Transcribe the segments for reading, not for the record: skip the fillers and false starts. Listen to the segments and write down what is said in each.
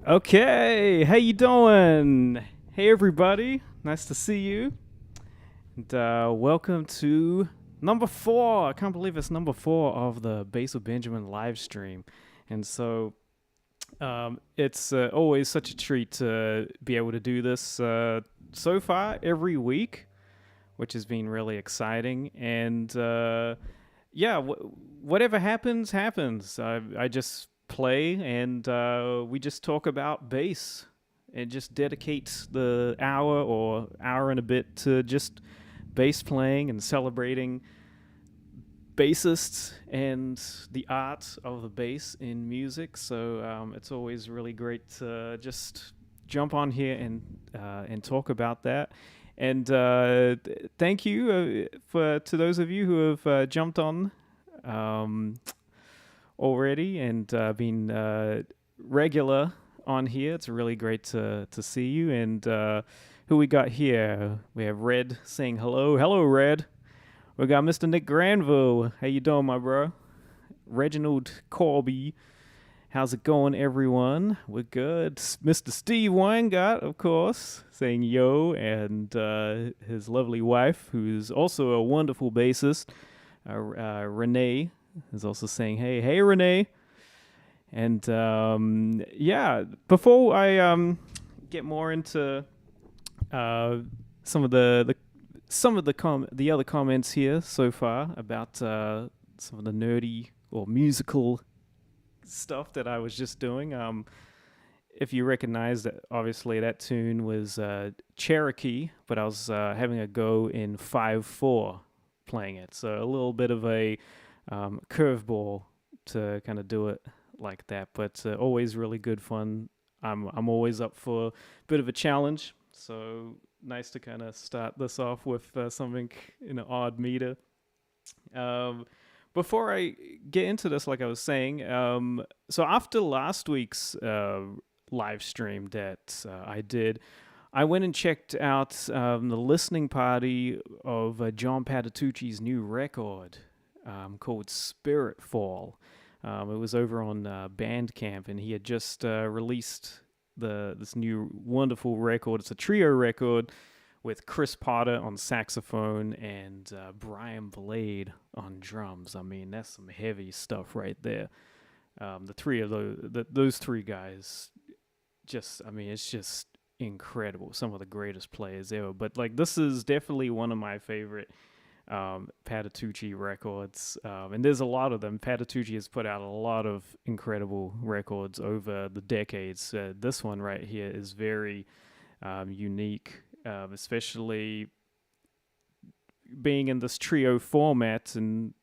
Okay, how you doing? Hey everybody, nice to see you. And welcome to number 4. I can't believe it's number 4 of the Basil Benjamin live stream. And so it's always such a treat to be able to do this so far every week, which has been really exciting. And yeah, whatever happens, happens. I just play and we just talk about bass and just dedicate the hour or hour and a bit to just bass playing and celebrating bassists and the art of the bass in music. So it's always really great to just jump on here and talk about that. And thank you for to those of you who have jumped on um, already and been regular on here. It's really great to see you. And who we got here? We have Red saying hello. Hello, Red. We got Mr. Nick Granville. How you doing, my bro? Reginald Corby. How's it going, everyone? We're good. Mr. Steve Weingart, of course, saying yo, and his lovely wife, who's also a wonderful bassist, Renee, is also saying hey. Hey, Renee. And yeah, before I get more into some of the other comments here so far about some of the nerdy or musical stuff that I was just doing. If you recognize that, obviously that tune was Cherokee, but I was having a go in 5/4 playing it, so a little bit of a curveball to kind of do it like that. But always really good fun. I'm always up for a bit of a challenge, so nice to kind of start this off with something in an odd meter. Before I get into this, like I was saying, so after last week's live stream that I did, I went and checked out the listening party of John Patitucci's new record called Spirit Fall. It was over on Bandcamp, and he had just released this new wonderful record. It's a trio record with Chris Potter on saxophone and Brian Blade on drums. I mean, that's some heavy stuff right there. The three of those three guys, it's just incredible. Some of the greatest players ever. But like, this is definitely one of my favorite Patitucci records, and there's a lot of them. Patitucci has put out a lot of incredible records over the decades. This one right here is very unique, especially being in this trio format. And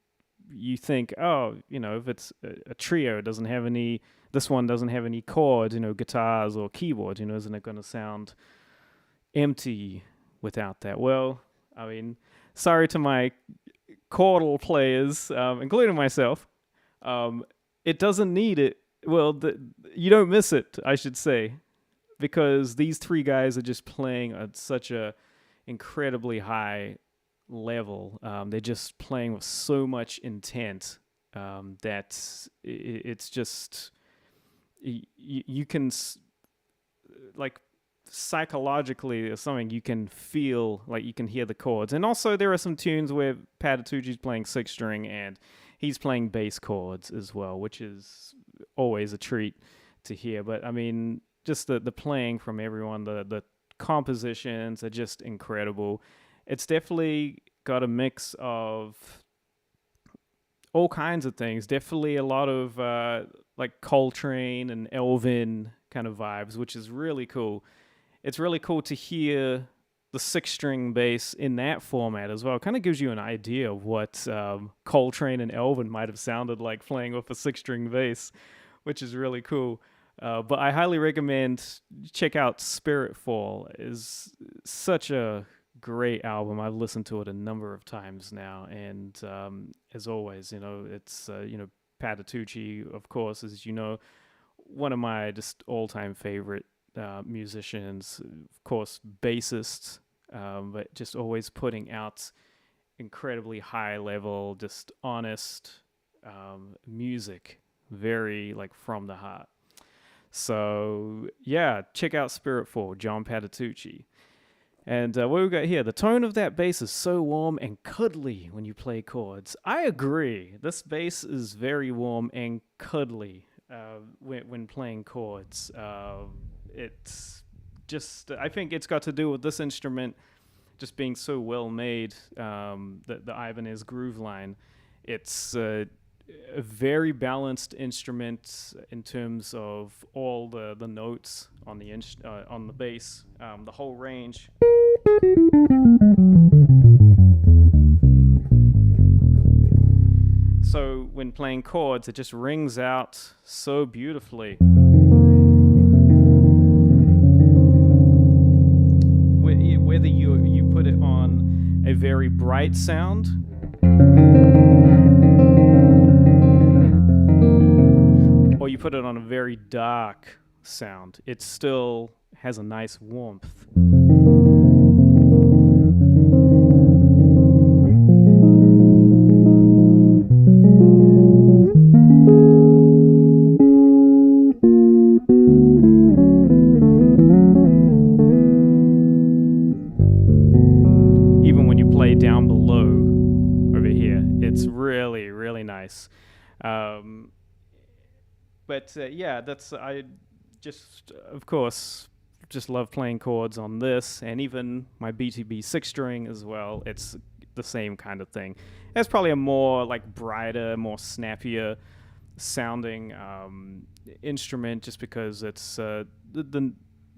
you think, oh, if it's a trio, this one doesn't have any chords, guitars or keyboards, isn't it going to sound empty without that? Well, I mean, sorry to my chordal players, including myself. It doesn't need it. Well, you don't miss it, I should say, because these three guys are just playing at such a incredibly high level. They're just playing with so much intent that it's just you can like psychologically or something, you can feel like you can hear the chords. And also there are some tunes where Patitucci's playing 6-string and he's playing bass chords as well, which is always a treat to hear. But I mean, just the playing from everyone, the compositions are just incredible. It's definitely got a mix of all kinds of things. Definitely a lot of like Coltrane and Elvin kind of vibes, which is really cool. It's really cool to hear the 6-string bass in that format as well. It kind of gives you an idea of what Coltrane and Elvin might have sounded like playing with a 6-string bass, which is really cool. But I highly recommend check out Spirit Fall. Is such a great album. I've listened to it a number of times now, and as always, it's Patitucci, of course, as you know, one of my just all-time favorite musicians, of course, bassist, but just always putting out incredibly high level, just honest music, very like from the heart. So yeah, check out Spirit Fall, John Patitucci. And what we got here, the tone of that bass is so warm and cuddly when you play chords. I agree. This bass is very warm and cuddly when playing chords. It's just, I think it's got to do with this instrument just being so well made. The Ibanez groove line, it's a very balanced instrument in terms of all the notes on on the bass, the whole range. So when playing chords, it just rings out so beautifully. Whether you put it on a very bright sound or you put it on a very dark sound, it still has a nice warmth. Even when you play down below over here, it's really, really nice. Yeah, I just, of course, just love playing chords on this, and even my BTB 6-string as well. It's the same kind of thing. It's probably a more like brighter, more snappier sounding instrument, just because it's the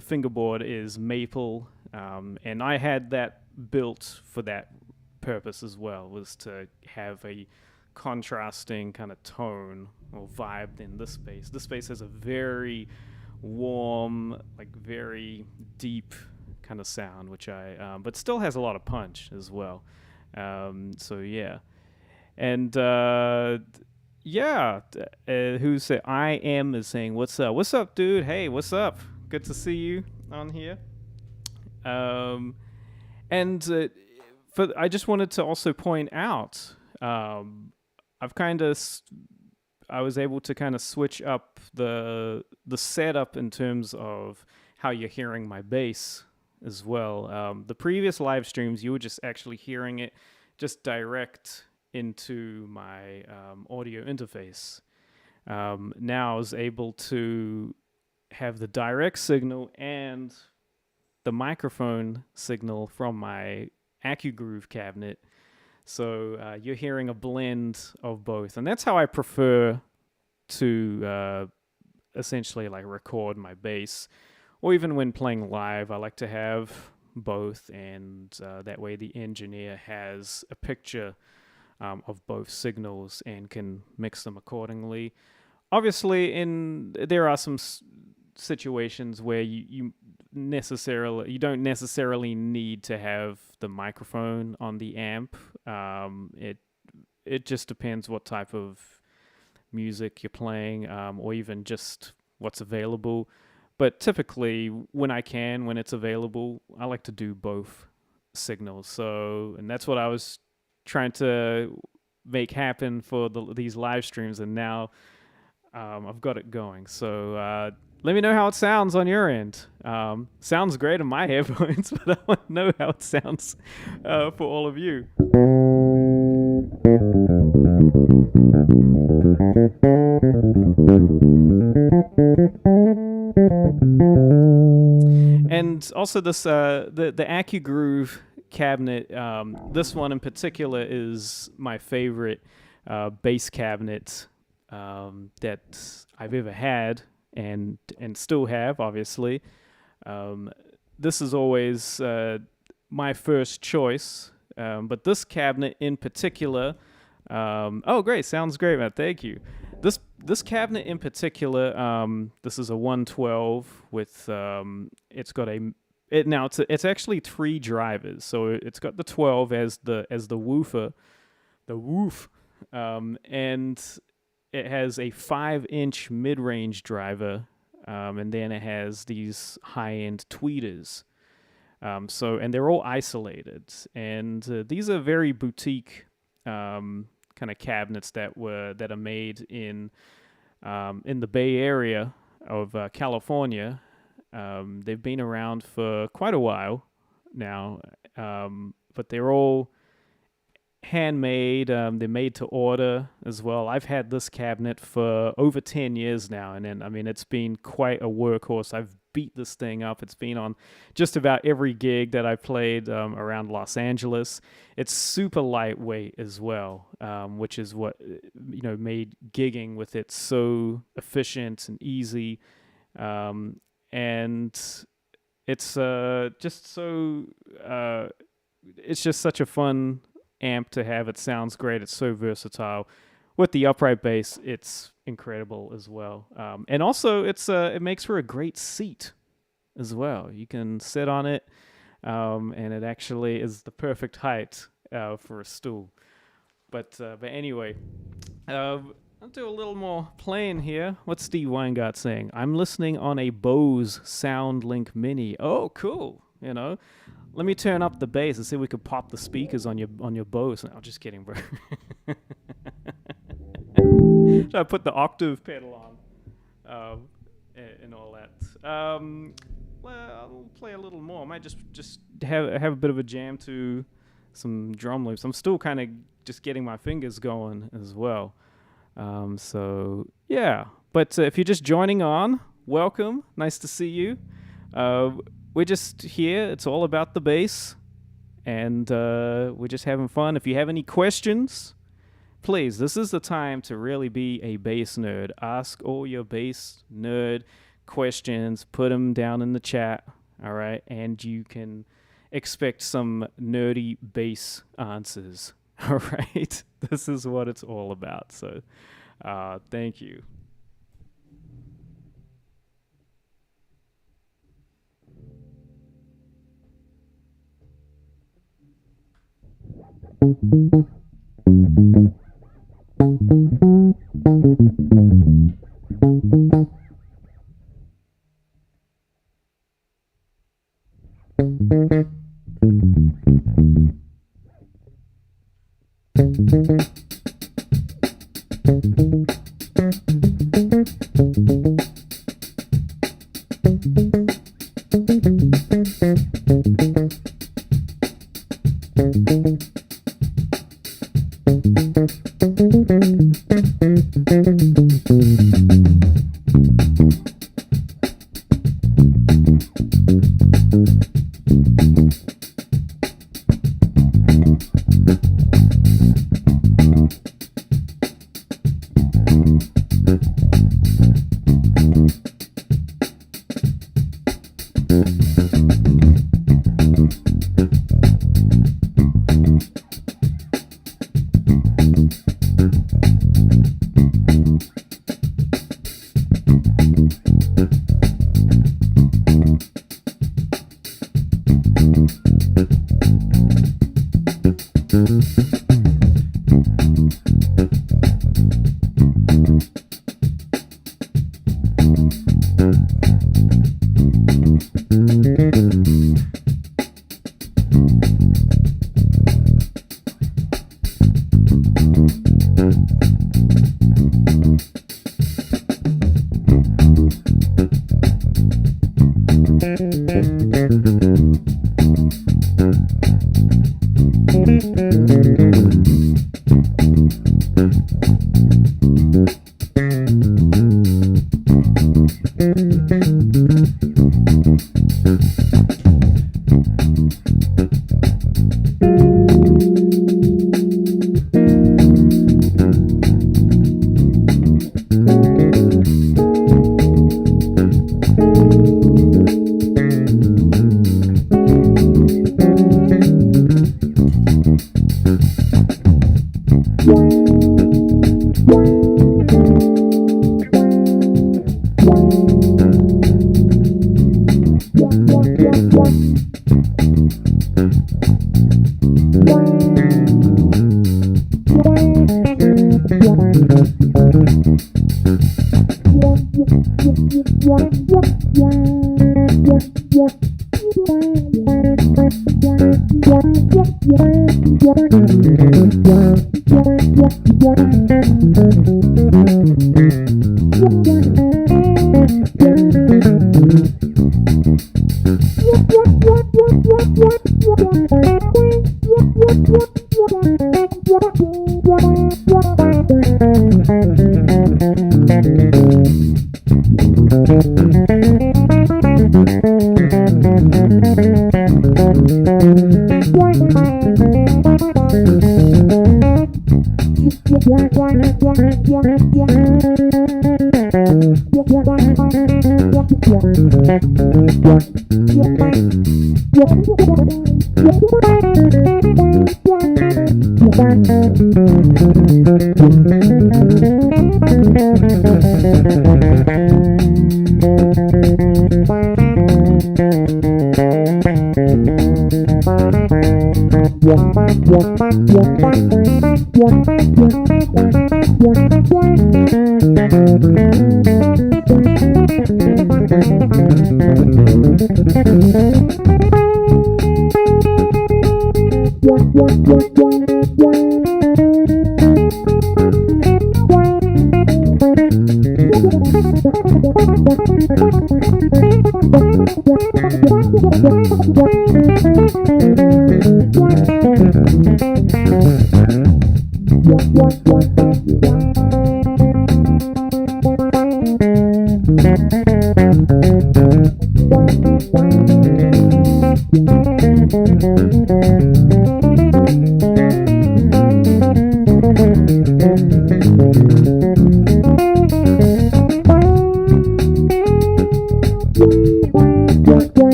fingerboard is maple, and I had that built for that purpose as well, was to have a contrasting kind of tone or vibe in this bass. This bass has a very warm, like very deep kind of sound, which but still has a lot of punch as well. So yeah, and who said I am is saying what's up? What's up, dude? Hey, what's up? Good to see you on here. And I just wanted to also point out, I was able to kind of switch up the setup in terms of how you're hearing my bass as well. The previous live streams, you were just actually hearing it just direct into my audio interface. Now I was able to have the direct signal and the microphone signal from my AccuGroove cabinet. So you're hearing a blend of both. And that's how I prefer to essentially like record my bass. Or even when playing live, I like to have both. And that way the engineer has a picture of both signals and can mix them accordingly. Obviously, there are some situations where you don't necessarily need to have the microphone on the amp. It just depends what type of music you're playing, or even just what's available. But typically, when it's available, I like to do both signals. And that's what I was trying to make happen for these live streams, and now I've got it going. So let me know how it sounds on your end. Sounds great in my headphones, but I want to know how it sounds for all of you. And also this the AccuGroove cabinet, this one in particular is my favorite bass cabinet that I've ever had and still have, obviously. This is always my first choice, but this cabinet in particular, oh great, sounds great, man, thank you. This cabinet in particular, this is a 112 with it's actually 3 drivers. So it's got the 12 as the woofer, the woof, and it has a 5-inch mid-range driver, and then it has these high-end tweeters. And they're all isolated, and these are very boutique kind of cabinets that are made in the Bay Area of California. They've been around for quite a while now, but they're all handmade. They're made to order as well. I've had this cabinet for over 10 years now, and then, I mean, it's been quite a workhorse. I've beat this thing up. It's been on just about every gig that I played around Los Angeles. It's super lightweight as well, which is what made gigging with it so efficient and easy, and it's it's just such a fun amp to have. It sounds great. It's so versatile. With the upright bass, it's incredible as well. And also, it makes for a great seat as well. You can sit on it, and it actually is the perfect height for a stool. But anyway, I'll do a little more playing here. What's Steve Weingart saying? I'm listening on a Bose SoundLink Mini. Oh, cool. Let me turn up the bass and see if we could pop the speakers on your Bose. No, just kidding, bro. So I put the octave pedal on, and all that. Well, I'll play a little more. I might just have a bit of a jam to some drum loops. I'm still kind of just getting my fingers going as well. So yeah. But if you're just joining on, welcome. Nice to see you. We're just here. It's all about the bass, and we're just having fun. If you have any questions, please, this is the time to really be a bass nerd. Ask all your bass nerd questions. Put them down in the chat, all right? And you can expect some nerdy bass answers, all right? This is what it's all about. So thank you.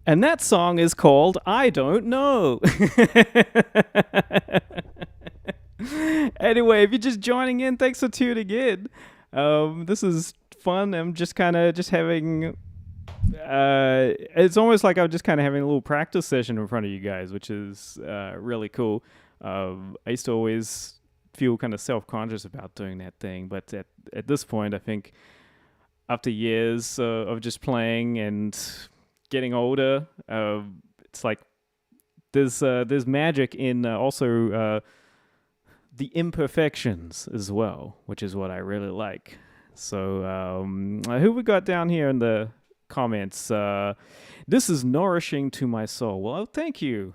And that song is called I Don't Know. Anyway, if you're just joining in, thanks for tuning in. This is fun. I'm just kind of just having... it's almost like I'm just kind of having a little practice session in front of you guys, which is really cool. I used to always feel kind of self-conscious about doing that thing, but at this point, I think after years of just playing and getting older, it's like there's magic in also the imperfections as well, which is what I really like. So who we got down here in the comments? This is nourishing to my soul. Well, thank you.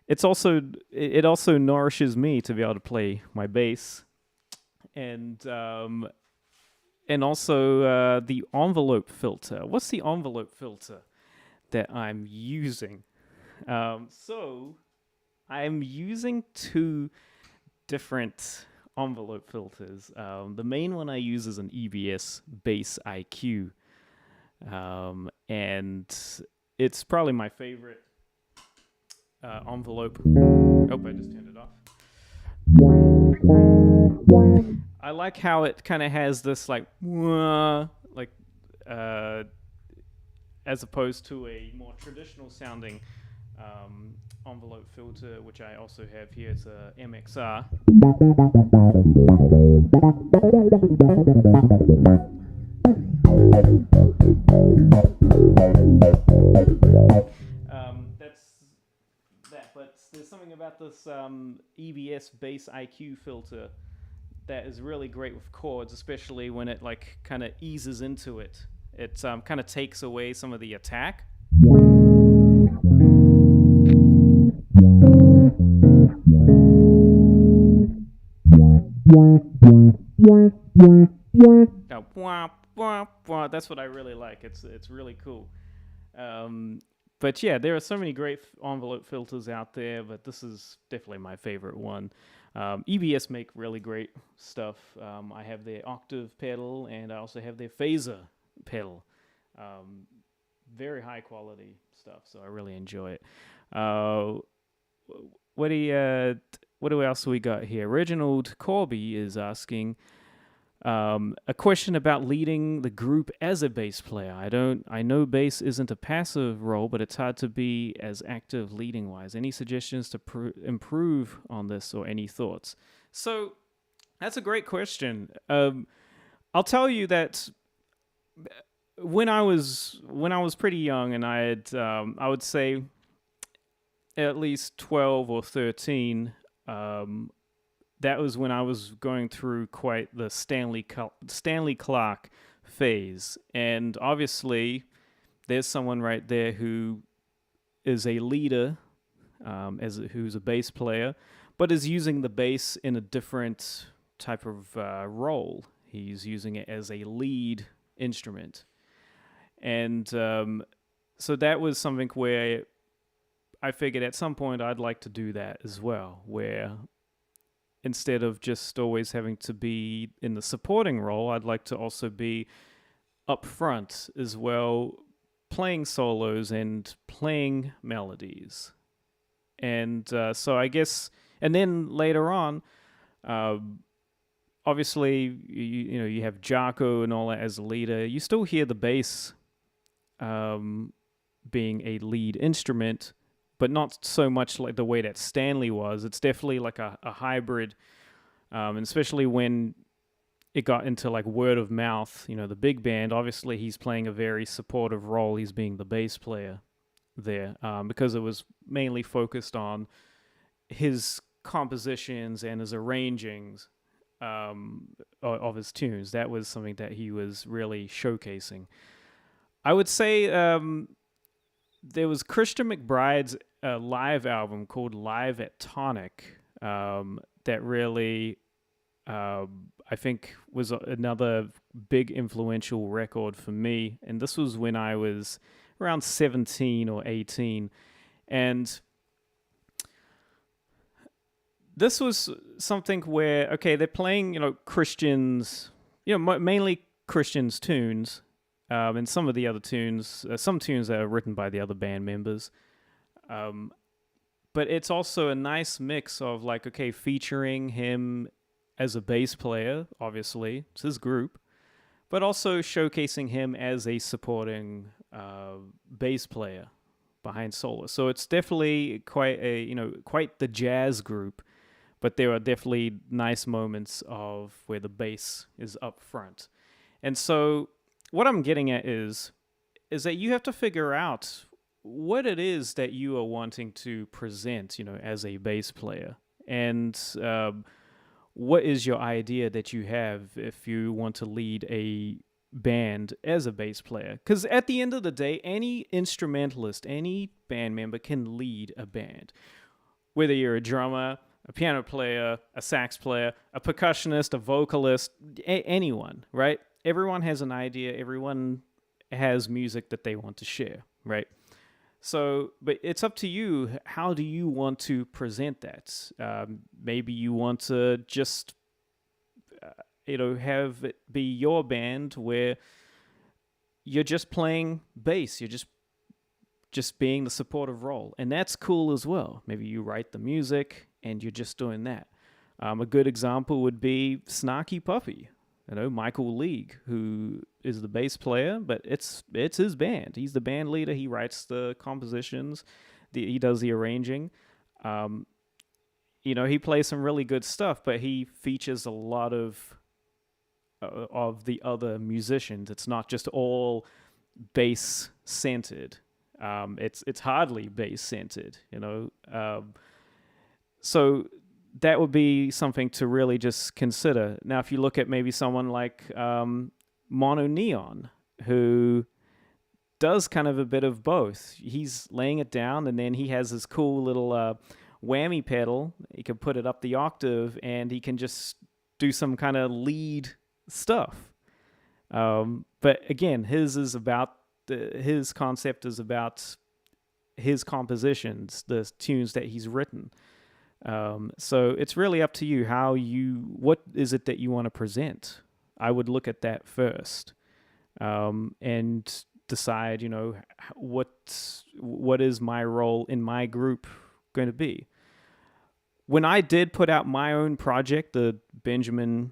It also nourishes me to be able to play my bass, and also the envelope filter. What's the envelope filter that I'm using? So I'm using two different envelope filters. The main one I use is an EBS Bass IQ, and it's probably my favorite envelope. Oh, I just turned it off. I like how it kind of has this like as opposed to a more traditional sounding envelope filter, which I also have here. It's a MXR. That's that, but there's something about this EBS Bass IQ filter that is really great with chords, especially when it like kind of eases into it. It kind of takes away some of the attack. That's what I really like. It's really cool. But yeah, there are so many great envelope filters out there, but this is definitely my favorite one. EBS make really great stuff. I have their octave pedal, and I also have their phaser pedal. Very high quality stuff, so I really enjoy it. What else we got here? Reginald Corby is asking a question about leading the group as a bass player. I know bass isn't a passive role, but it's hard to be as active leading wise. Any suggestions to improve on this, or any thoughts? So That's a great question. I'll tell you that when I was pretty young, and I would say at least 12 or 13. Um, that was when I was going through quite the Stanley Clark phase, and obviously there's someone right there who is a leader, who's a bass player, but is using the bass in a different type of role. He's using it as a lead instrument, and so that was something where I figured at some point I'd like to do that as well, where instead of just always having to be in the supporting role, I'd like to also be up front as well, playing solos and playing melodies. And so I guess, and then later on, uh, obviously, you have Jaco and all that as a leader. You still hear the bass um, being a lead instrument, but not so much like the way that Stanley was. It's definitely like a hybrid, and especially when it got into like word of mouth. The big band, obviously, he's playing a very supportive role. He's being the bass player there, because it was mainly focused on his compositions and his arrangings of his tunes. That was something that he was really showcasing. I would say there was Christian McBride's live album called Live at Tonic, that really, I think, was another big influential record for me. And this was when I was around 17 or 18. And this was something where, okay, they're playing, Christians, mainly Christians tunes, and some of the other tunes, some tunes that are written by the other band members. Um, but it's also a nice mix of like, okay, featuring him as a bass player, obviously, it's his group, but also showcasing him as a supporting bass player behind solo. So it's definitely quite the jazz group, but there are definitely nice moments of where the bass is up front. And so what I'm getting at is that you have to figure out what it is that you are wanting to present, as a bass player. And what is your idea that you have if you want to lead a band as a bass player? Because at the end of the day, any instrumentalist, any band member can lead a band. Whether you're a drummer, a piano player, a sax player, a percussionist, a vocalist, anyone, right? Everyone has an idea. Everyone has music that they want to share, right? So, but it's up to you. How do you want to present that? Maybe you want to just, have it be your band where you're just playing bass. You're just being the supportive role, and that's cool as well. Maybe you write the music and you're just doing that. A good example would be Snarky Puppy. Michael League, who is the bass player, but it's his band. He's the band leader. He writes the compositions. He does the arranging. He plays some really good stuff, but he features a lot of the other musicians. It's not just all bass centered. It's hardly bass centered. So that would be something to really just consider. Now, if you look at maybe someone like Mono Neon, who does kind of a bit of both. He's laying it down, and then he has this cool little whammy pedal. He can put it up the octave, and he can just do some kind of lead stuff. But again, his concept is about his compositions, the tunes that he's written. So it's really up to you what is it that you want to present? I would look at that first, and decide, what is my role in my group going to be. When I did put out my own project, the Benjamin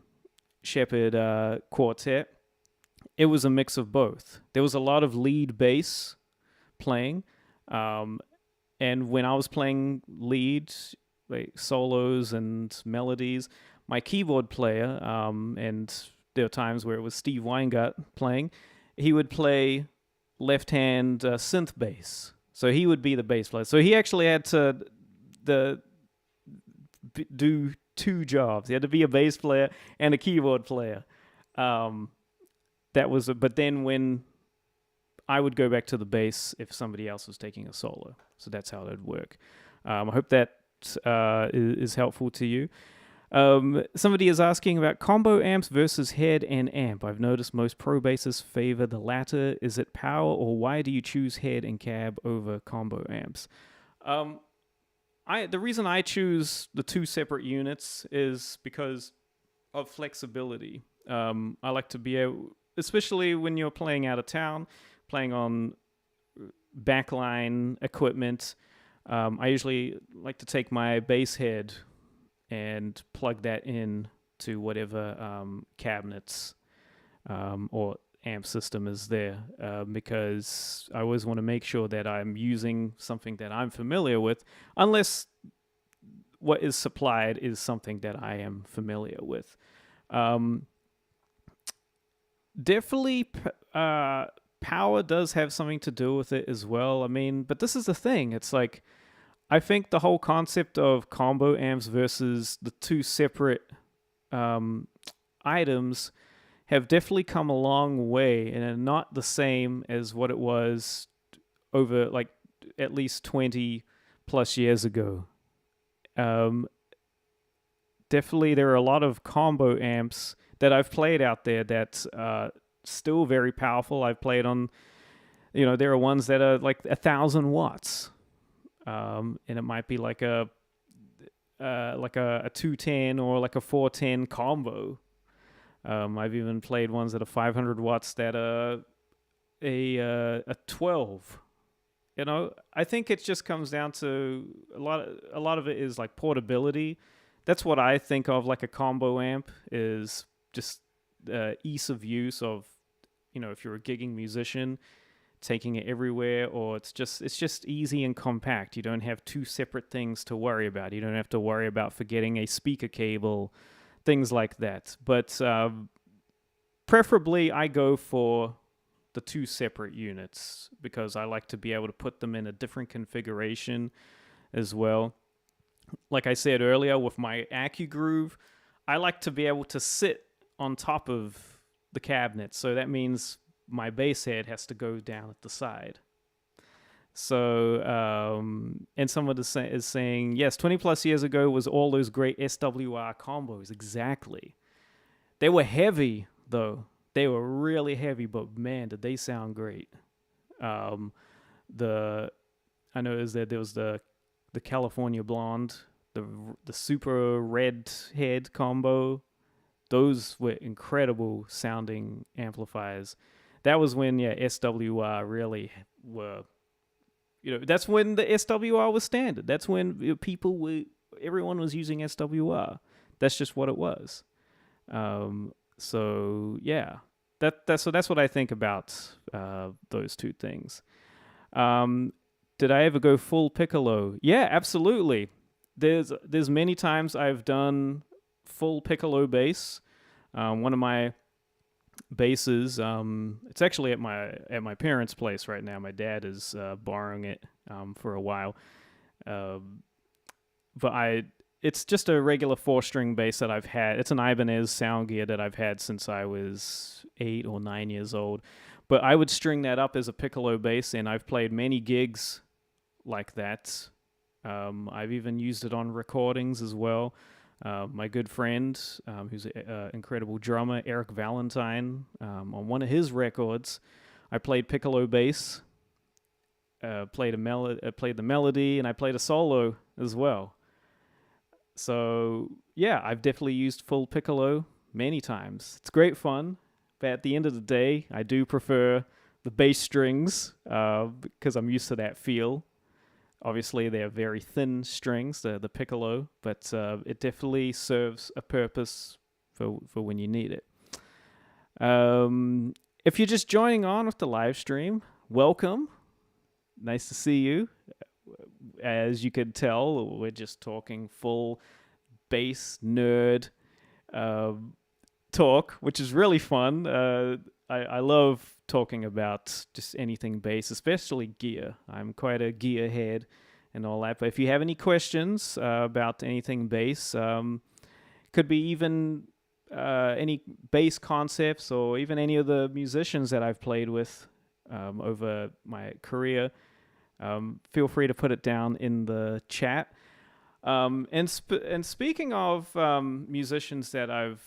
Shepherd Quartet, it was a mix of both. There was a lot of lead bass playing, and when I was playing lead, like solos and melodies, my keyboard player, and there were times where it was Steve Weingart playing, he would play left-hand synth bass. So he would be the bass player. So he actually had to do two jobs. He had to be a bass player and a keyboard player. But then when I would go back to the bass if somebody else was taking a solo. So that's how it would work. I hope that is helpful to you. Somebody is asking about combo amps versus head and amp. I've noticed most pro bassists favor the latter. Is it power, or why do you choose head and cab over combo amps? The reason I choose the two separate units is because of flexibility. I like to be able, especially when you're playing out of town, playing on backline equipment. I usually like to take my bass head and plug that in to whatever cabinets or amp system is there, because I always want to make sure that I'm using something that I'm familiar with, unless what is supplied is something that I am familiar with. Definitely power does have something to do with it as well. I mean, but this is the thing. It's like, I think the whole concept of combo amps versus the two separate items have definitely come a long way and are not the same as what it was over like at least 20 plus years ago. Definitely there are a lot of combo amps that I've played out there that's still very powerful. I've played on, there are ones that are like 1,000 watts. And it might be like a 210 or like a 410 combo. I've even played ones that are 500 watts that are a 12. I think it just comes down to a lot of it is like portability. That's what I think of like a combo amp is just ease of use of, if you're a gigging musician, taking it everywhere, or it's just easy and compact. You don't have two separate things to worry about. You don't have to worry about forgetting a speaker cable, things like that. But preferably I go for the two separate units because I like to be able to put them in a different configuration as well. Like I said earlier, with my AccuGroove, I like to be able to sit on top of the cabinet. So that means my bass head has to go down at the side. So, and someone is saying, yes, 20 plus years ago was all those great SWR combos. Exactly. They were heavy, though. They were really heavy, but man, did they sound great. I know is that there was the California Blonde, the super red head combo. Those were incredible sounding amplifiers. That was when, SWR really were, that's when the SWR was standard. That's when everyone was using SWR. That's just what it was. So yeah, that's what I think about those two things. Did I ever go full Piccolo? Yeah, absolutely. There's many times I've done full Piccolo bass. One of my basses, it's actually at my parents' place right now. My dad is borrowing it for a while, but it's just a regular 4-string bass that I've had. It's an Ibanez sound gear that I've had since I was 8 or 9 years old. But I would string that up as a Piccolo bass, and I've played many gigs like that. I've even used it on recordings as well. My good friend, who's an incredible drummer, Eric Valentine, on one of his records, I played Piccolo bass, played the melody, and I played a solo as well. So yeah, I've definitely used full Piccolo many times. It's great fun, but at the end of the day, I do prefer the bass strings because I'm used to that feel. Obviously, they're very thin strings, the Piccolo, but it definitely serves a purpose for when you need it. If you're just joining on with the live stream, welcome. Nice to see you. As you could tell, we're just talking full bass nerd um, talk, which is really fun. I love talking about just anything bass, especially gear. I'm quite a gear head and all that. But if you have any questions about anything bass, could be even any bass concepts or even any of the musicians that I've played with over my career, feel free to put it down in the chat. And speaking of musicians that I've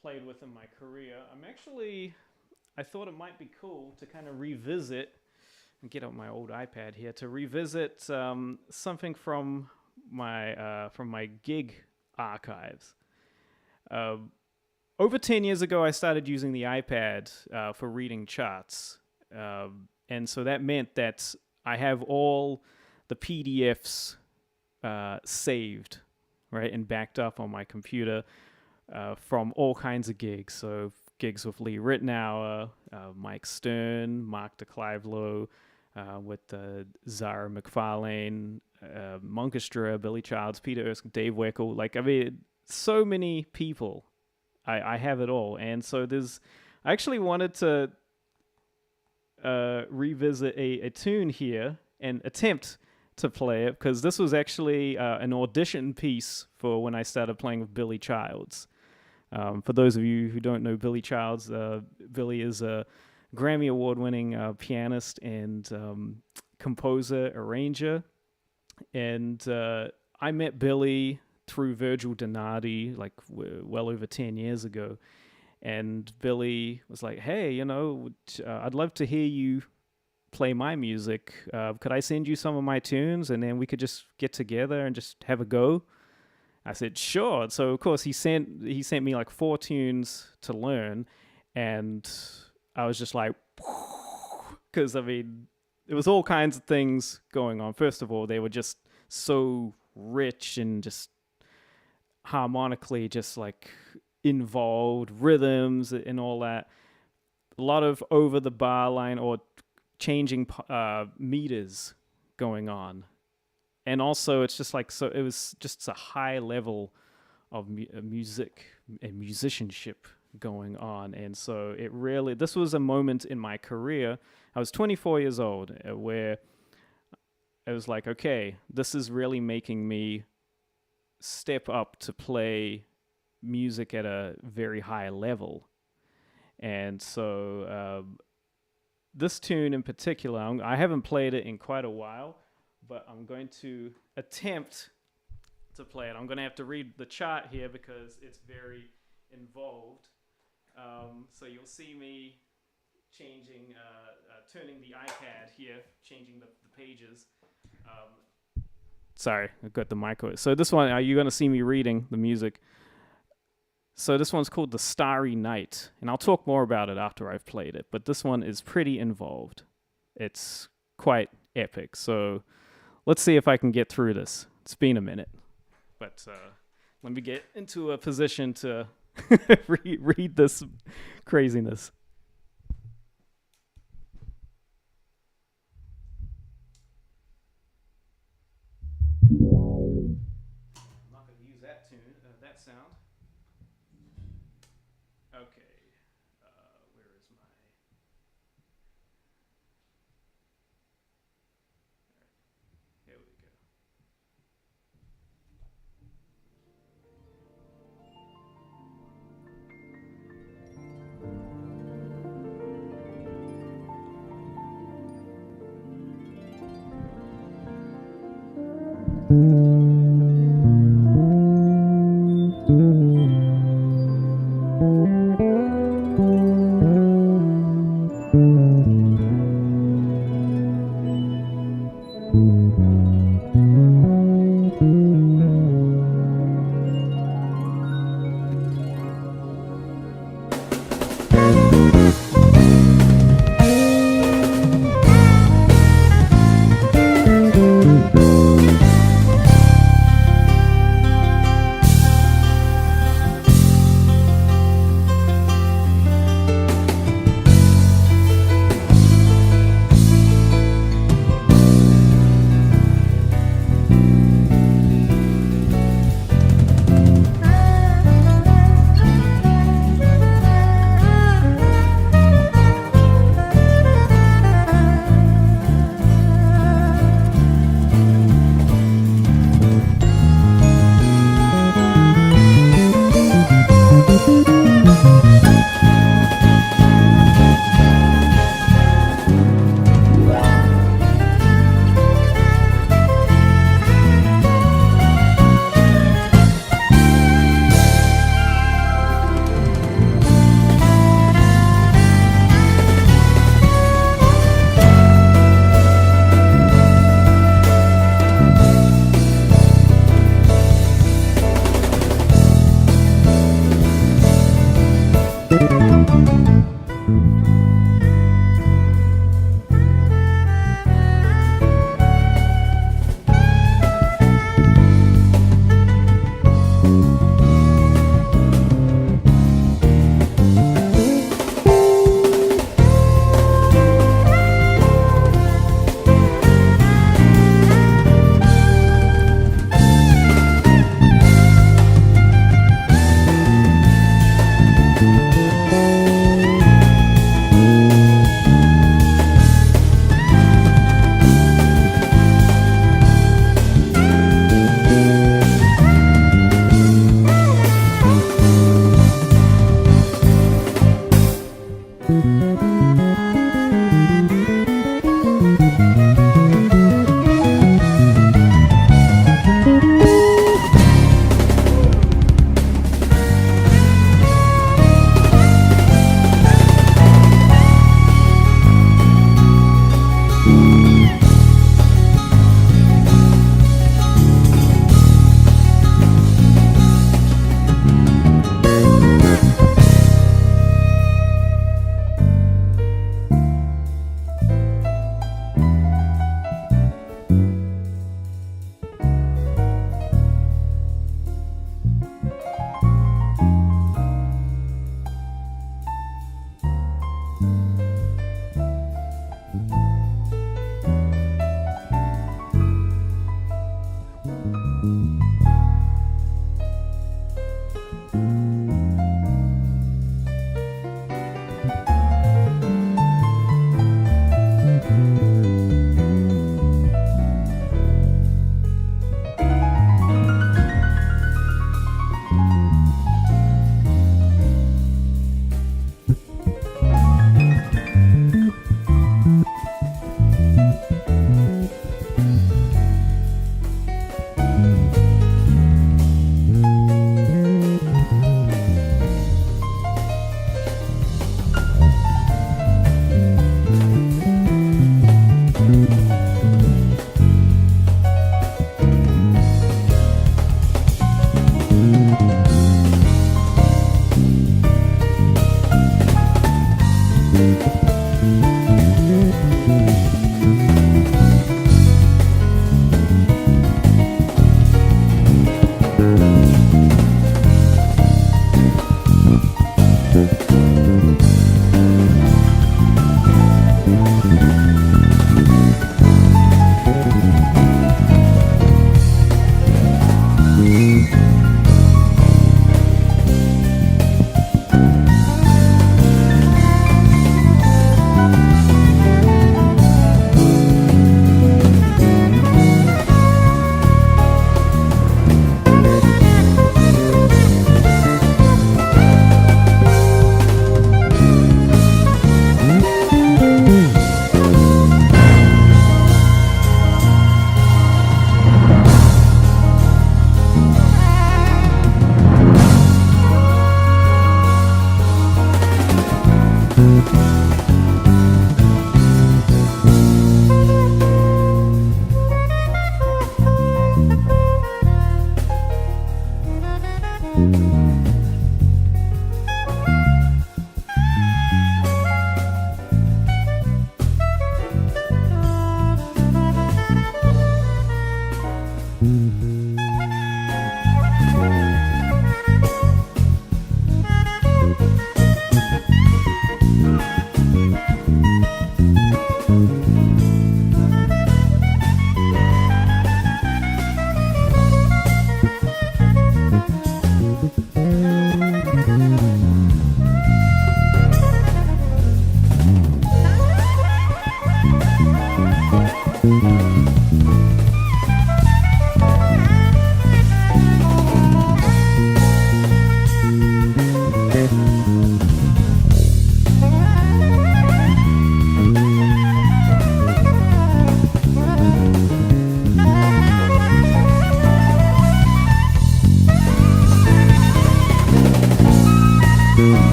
played with in my career, I thought it might be cool to kind of revisit and get on my old iPad here to revisit something from my gig archives. Over 10 years ago, I started using the iPad for reading charts. And so that meant that I have all the PDFs saved, right, and backed up on my computer from all kinds of gigs. So gigs with Lee Ritenour, Mike Stern, Mark DeClivelo, with Zara McFarlane, Monkestra, Billy Childs, Peter Erskine, Dave Weckl. Like, I mean, so many people. I have it all. And so I actually wanted to revisit a tune here and attempt to play it, because this was actually an audition piece for when I started playing with Billy Childs. For those of you who don't know Billy Childs, Billy is a Grammy Award-winning pianist and composer, arranger. And I met Billy through Virgil Donati, like well over 10 years ago. And Billy was like, hey, I'd love to hear you play my music. Could I send you some of my tunes and then we could just get together and just have a go? I said, sure. So of course he sent me like 4 tunes to learn, and I was just like, because I mean, it was all kinds of things going on. First of all, they were just so rich and just harmonically just like involved, rhythms and all that. A lot of over the bar line or changing meters going on. And also it's just like, so it was just a high level of music and musicianship going on. And so this was a moment in my career. I was 24 years old, where I was like, okay, this is really making me step up to play music at a very high level. And so this tune in particular, I haven't played it in quite a while, but I'm going to attempt to play it. I'm going to have to read the chart here because it's very involved. So you'll see me changing, turning the iPad here, changing the pages. Sorry, I got the mic. So this one, you're going to see me reading the music. So this one's called The Starry Night, and I'll talk more about it after I've played it, but this one is pretty involved. It's quite epic, so let's see if I can get through this. It's been a minute, but let me get into a position to read this craziness. I'm not going to use that tune, that sound. Okay, where is my... All right, here we go.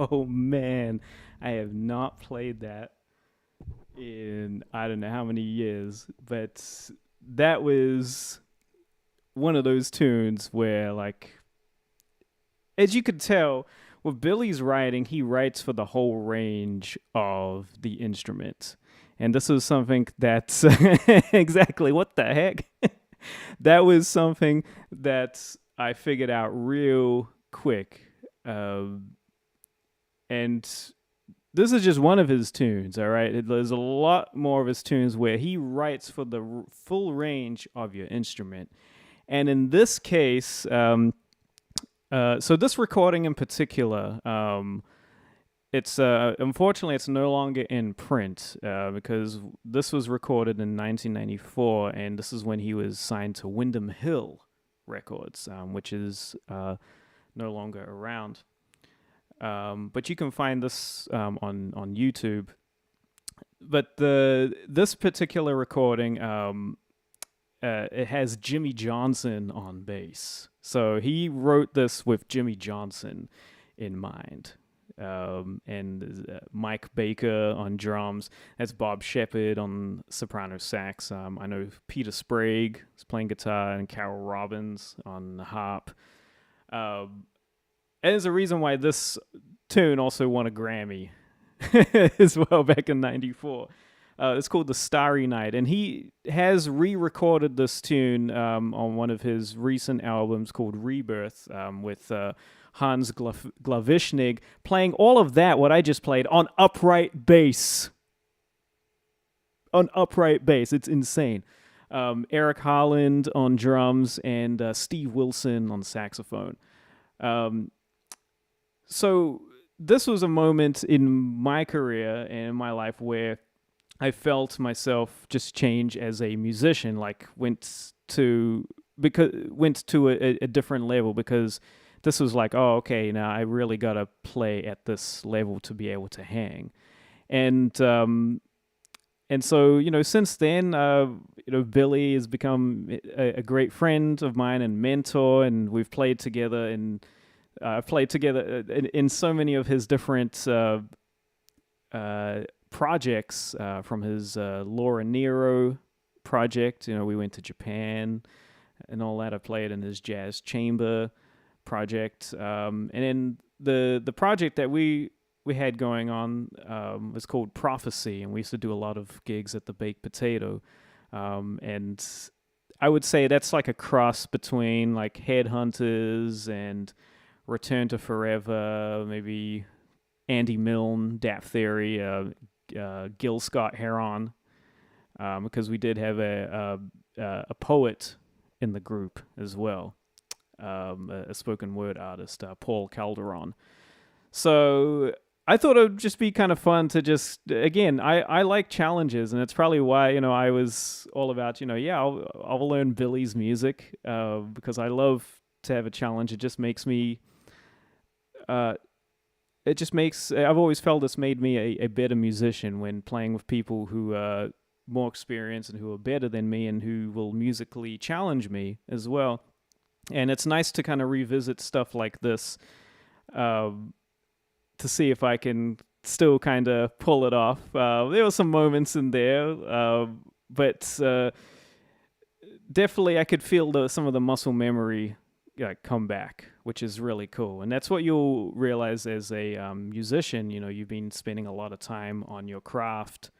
Oh man, I have not played that in I don't know how many years, but that was one of those tunes where, like, as you could tell, with Billy's writing, he writes for the whole range of the instrument. And this was something that's exactly what the heck? That was something that I figured out real quick. And this is just one of his tunes, all right? There's a lot more of his tunes where he writes for the full range of your instrument. And in this case, so this recording in particular, it's unfortunately it's no longer in print because this was recorded in 1994, and this is when he was signed to Wyndham Hill Records, which is no longer around. But you can find this on YouTube. But this particular recording, it has Jimmy Johnson on bass. So he wrote this with Jimmy Johnson in mind. And Mike Baker on drums. That's Bob Shepard on soprano sax. I know Peter Sprague is playing guitar, and Carol Robbins on the harp. And there's a reason why this tune also won a Grammy as well back in '94. It's called The Starry Night, and he has re-recorded this tune on one of his recent albums called Rebirth with Hans Glavishnig playing all of that, what I just played, on upright bass. On upright bass. It's insane. Eric Harland on drums and Steve Wilson on saxophone. So this was a moment in my career and in my life where I felt myself just change as a musician, like went to a different level, because this was like, oh, okay, now I really gotta play at this level to be able to hang. And so, since then, Billy has become a great friend of mine and mentor, and we've played together, and I've played together in so many of his different projects, from his Laura Nero project. We went to Japan and all that. I played in his jazz chamber project, and then the project that we had going on was called Prophecy, and we used to do a lot of gigs at the Baked Potato, and I would say that's like a cross between like Headhunters and Return to Forever, maybe Andy Milne, Dap Theory, Gil Scott-Heron, because we did have a poet in the group as well, a spoken word artist, Paul Calderon. So I thought it would just be kind of fun to just, again, I like challenges, and it's probably why, I was all about, I'll learn Billy's music, because I love to have a challenge. It just makes me, I've always felt it's made me a better musician when playing with people who are more experienced and who are better than me and who will musically challenge me as well. And it's nice to kind of revisit stuff like this, to see if I can still kind of pull it off. There were some moments in there, but definitely I could feel some of the muscle memory come back, which is really cool. And that's what you'll realize as a musician. You've been spending a lot of time on your craft,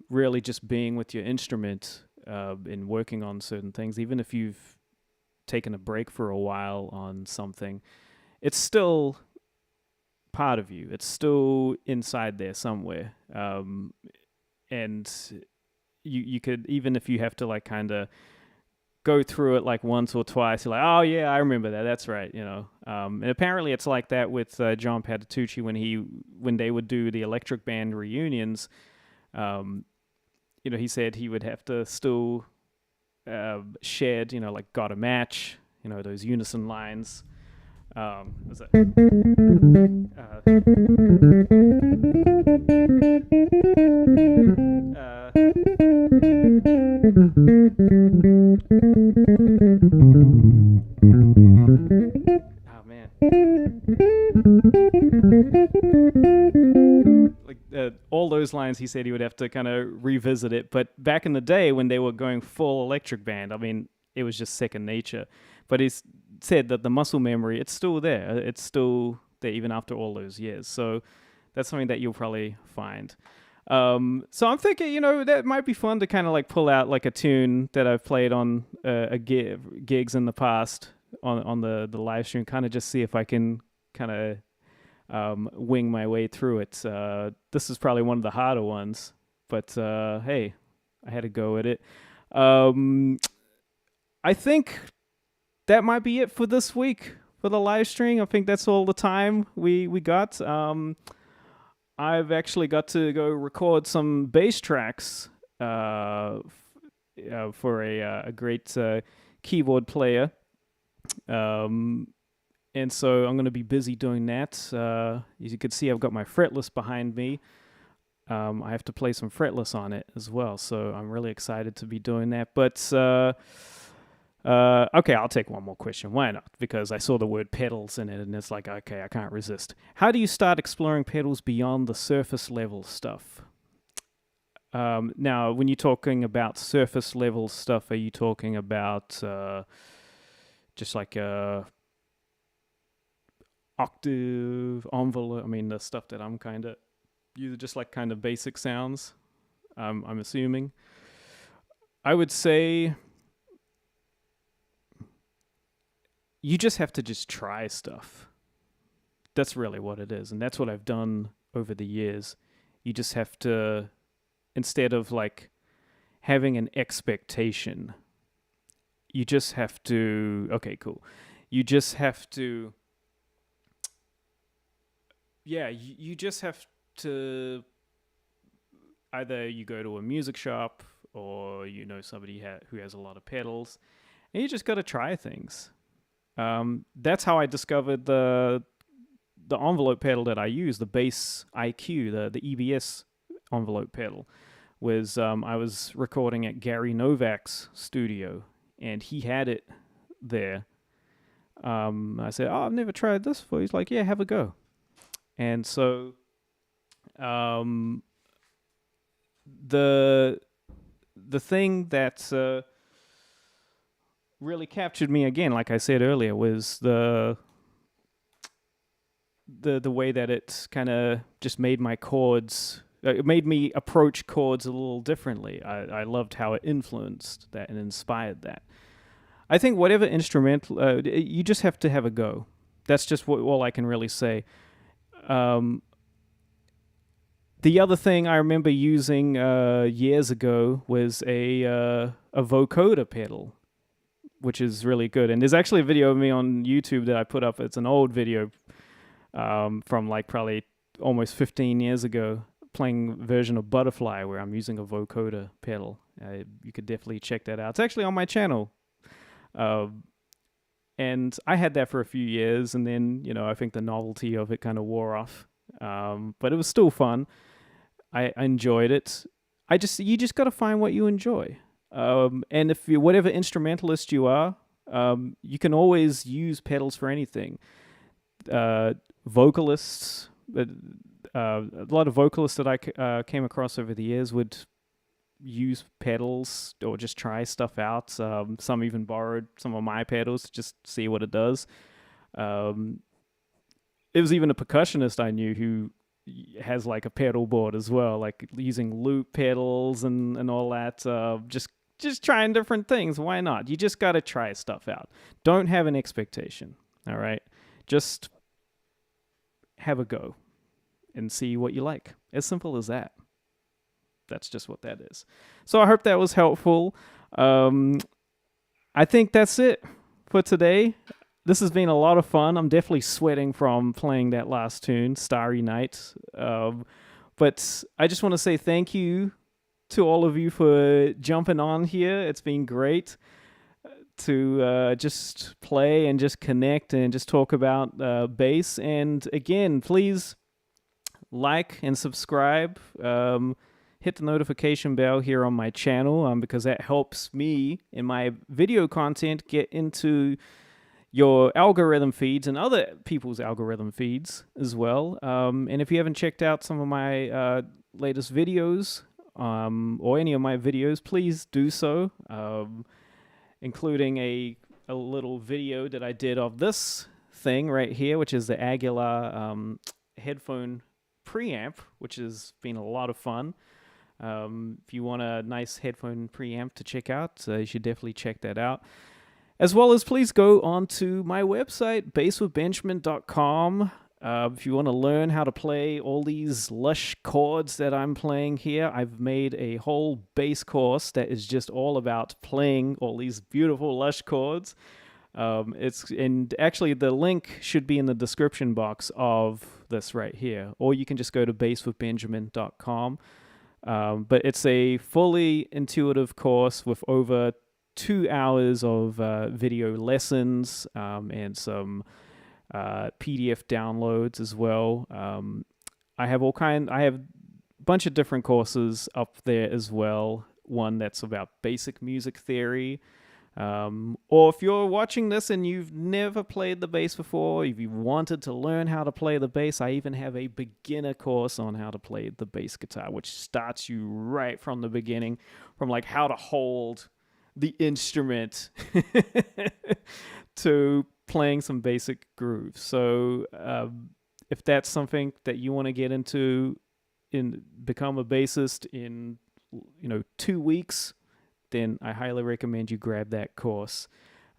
really just being with your instrument, and working on certain things. Even if you've taken a break for a while on something, it's still part of you. It's still inside there somewhere. And you could, even if you have to like kind of go through it like once or twice, you're like, oh yeah, I remember that. That's right. And apparently it's like that with John Patitucci when they would do the Electric Band reunions. He said he would have to still shed, like "Got a Match," those unison lines. Was that? Oh man. lines, he said he would have to kind of revisit it. But back in the day when they were going full electric band, I mean, it was just second nature. But he said that the muscle memory, it's still there. It's still there even after all those years. So that's something that you'll probably find. So I'm thinking, that might be fun to kind of like pull out like a tune that I've played on gigs in the past on the live stream, kind of just see if I can kind of wing my way through it. This is probably one of the harder ones, but hey, I had to go with it. I think that might be it for this week for the live stream. I think that's all the time we got. I've actually got to go record some bass tracks for a great keyboard player. And so I'm going to be busy doing that. As you can see, I've got my fretless behind me. I have to play some fretless on it as well. So I'm really excited to be doing that. But okay, I'll take one more question. Why not? Because I saw the word pedals in it, and it's like, okay, I can't resist. How do you start exploring pedals beyond the surface level stuff? Now, when you're talking about surface level stuff, are you talking about just like octave, envelope? I mean, the stuff that I'm kind of using, just like kind of basic sounds, I'm assuming. I would say you just have to just try stuff. That's really what it is. And that's what I've done over the years. You just have to, instead of like having an expectation, you just have to, okay, cool. You just have to, you just have to, either you go to a music shop or somebody who has a lot of pedals, and you just got to try things. That's how I discovered the envelope pedal that I use, the Bass IQ, the EBS envelope pedal. Was I was recording at Gary Novak's studio, and he had it there. I said, "Oh, I've never tried this before." He's like, "Yeah, have a go." And so, the thing that really captured me again, like I said earlier, was the way that it kind of just made my chords. It made me approach chords a little differently. I loved how it influenced that and inspired that. I think whatever instrumental, you just have to have a go. That's just all I can really say. The other thing I remember using years ago was a vocoder pedal, which is really good. And there's actually a video of me on YouTube that I put up. It's an old video from like probably almost 15 years ago, playing a version of Butterfly where I'm using a vocoder pedal. You could definitely check that out. It's actually on my channel. And I had that for a few years, and then, I think the novelty of it kind of wore off. But it was still fun. I enjoyed it. You just got to find what you enjoy. And if you're whatever instrumentalist you are, you can always use pedals for anything. Vocalists, a lot of vocalists that I came across over the years would use pedals or just try stuff out. Some even borrowed some of my pedals to just see what it does. It was even a percussionist I knew who has like a pedal board as well, like using loop pedals and all that. Just trying different things. Why not? You just got to try stuff out. Don't have an expectation. All right. Just have a go and see what you like. As simple as that. That's just what that is. So I hope that was helpful. I think that's it for today. This has been a lot of fun. I'm definitely sweating from playing that last tune, Starry Night. But I just want to say thank you to all of you for jumping on here. It's been great to just play and just connect and just talk about bass. And again, please like and subscribe. Hit the notification bell here on my channel because that helps me in my video content get into your algorithm feeds and other people's algorithm feeds as well. And if you haven't checked out some of my latest videos, or any of my videos, please do so, including a little video that I did of this thing right here, which is the Aguilar headphone preamp, which has been a lot of fun. If you want a nice headphone preamp to check out, you should definitely check that out. As well as please go on to my website, basswithbenjamin.com. If you want to learn how to play all these lush chords that I'm playing here, I've made a whole bass course that is just all about playing all these beautiful lush chords. And actually the link should be in the description box of this right here, or you can just go to basswithbenjamin.com. But it's a fully intuitive course with over 2 hours of video lessons, and some PDF downloads as well. I have a bunch of different courses up there as well. One that's about basic music theory. Or if you're watching this and you've never played the bass before, if you wanted to learn how to play the bass, I even have a beginner course on how to play the bass guitar, which starts you right from the beginning, from like how to hold the instrument to playing some basic grooves. So if that's something that you want to get into, become a bassist in 2 weeks, then I highly recommend you grab that course.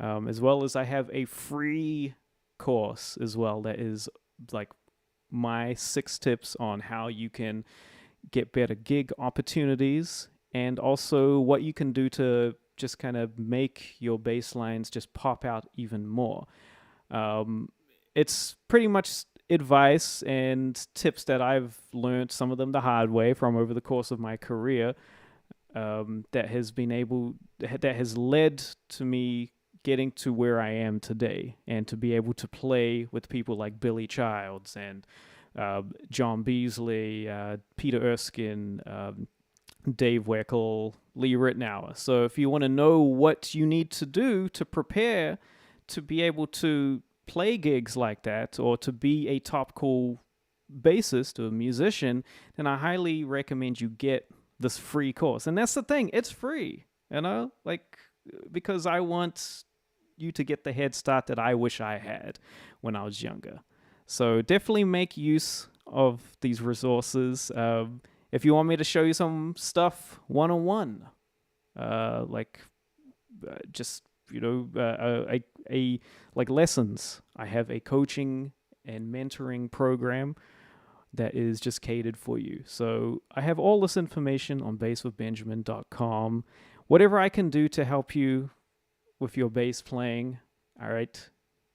As well as I have a free course as well that is like my 6 tips on how you can get better gig opportunities, and also what you can do to just kind of make your bass lines just pop out even more. It's pretty much advice and tips that I've learned, some of them the hard way, from over the course of my career, that has led to me getting to where I am today, and to be able to play with people like Billy Childs and John Beasley, Peter Erskine, Dave Weckl, Lee Ritenour. So if you want to know what you need to do to prepare to be able to play gigs like that, or to be a top cool bassist or musician, then I highly recommend you get this free course. And that's the thing, it's free, because I want you to get the head start that I wish I had when I was younger. So definitely make use of these resources. If you want me to show you some stuff one-on-one, like lessons, I have a coaching and mentoring program that is just catered for you. So I have all this information on basswithbenjamin.com. Whatever I can do to help you with your bass playing, all right,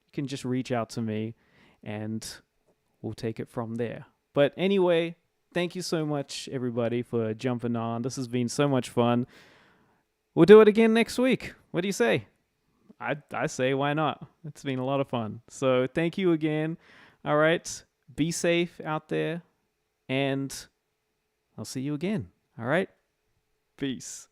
you can just reach out to me and we'll take it from there. But anyway, thank you so much, everybody, for jumping on. This has been so much fun. We'll do it again next week. What do you say? I say, why not? It's been a lot of fun. So thank you again. All right. Be safe out there, and I'll see you again. All right? Peace.